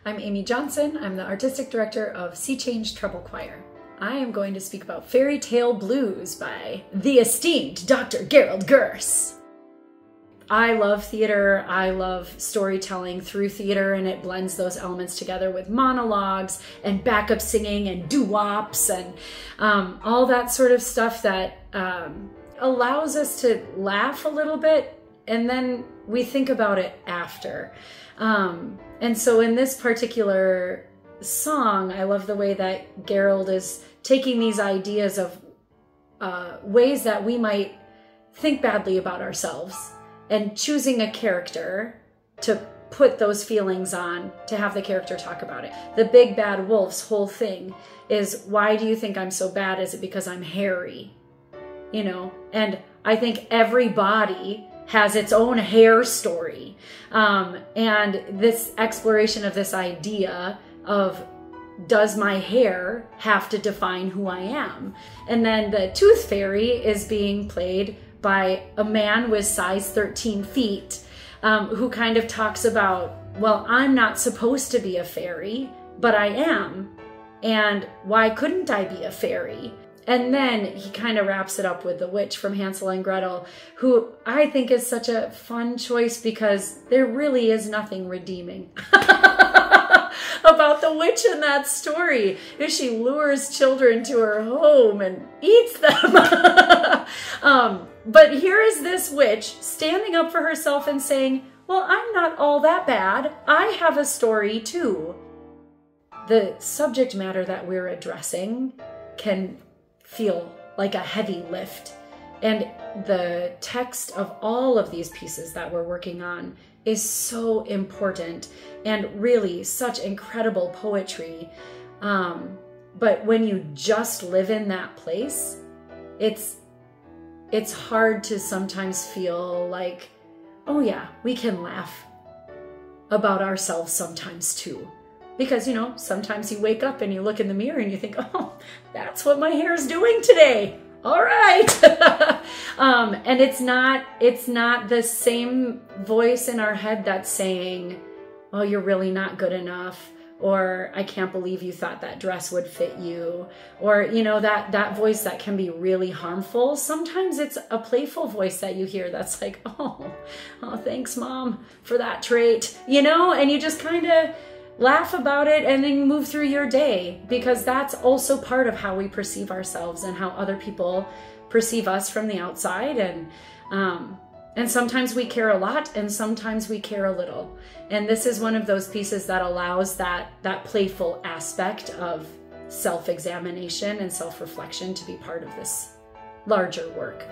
I'm Amy Johnson. I'm the Artistic Director of Sea Change Treble Choir. I am going to speak about Fairy Tale Blues by the esteemed Dr. Gerald Gurss. I love theater. I love storytelling through theater, and it blends those elements together with monologues and backup singing and doo-wops and all that sort of stuff that allows us to laugh a little bit, and then we think about it after. And so in this particular song, I love the way that Gerald is taking these ideas of ways that we might think badly about ourselves and choosing a character to put those feelings on, to have the character talk about it. The Big Bad Wolf's whole thing is, why do you think I'm so bad? Is it because I'm hairy? You know, and I think everybody has its own hair story. And this exploration of this idea of, does my hair have to define who I am? And then the Tooth Fairy is being played by a man with size 13 feet who kind of talks about, well, I'm not supposed to be a fairy, but I am. And why couldn't I be a fairy? And then he kind of wraps it up with the witch from Hansel and Gretel, who I think is such a fun choice because there really is nothing redeeming about the witch in that story. She lures children to her home and eats them. But here is this witch standing up for herself and saying, well, I'm not all that bad. I have a story too. The subject matter that we're addressing can feel like a heavy lift. And the text of all of these pieces that we're working on is so important and really such incredible poetry. But when you just live in that place, it's hard to sometimes feel like, oh yeah, we can laugh about ourselves sometimes too. Because, you know, sometimes you wake up and you look in the mirror and you think, oh, that's what my hair is doing today. All right. And it's not the same voice in our head that's saying, oh, you're really not good enough. Or I can't believe you thought that dress would fit you. Or, you know, that voice that can be really harmful. Sometimes it's a playful voice that you hear that's like, oh, thanks, Mom, for that trait. You know, and you just kind of laugh about it and then move through your day, because that's also part of how we perceive ourselves and how other people perceive us from the outside. And sometimes we care a lot and sometimes we care a little. And this is one of those pieces that allows that playful aspect of self-examination and self-reflection to be part of this larger work.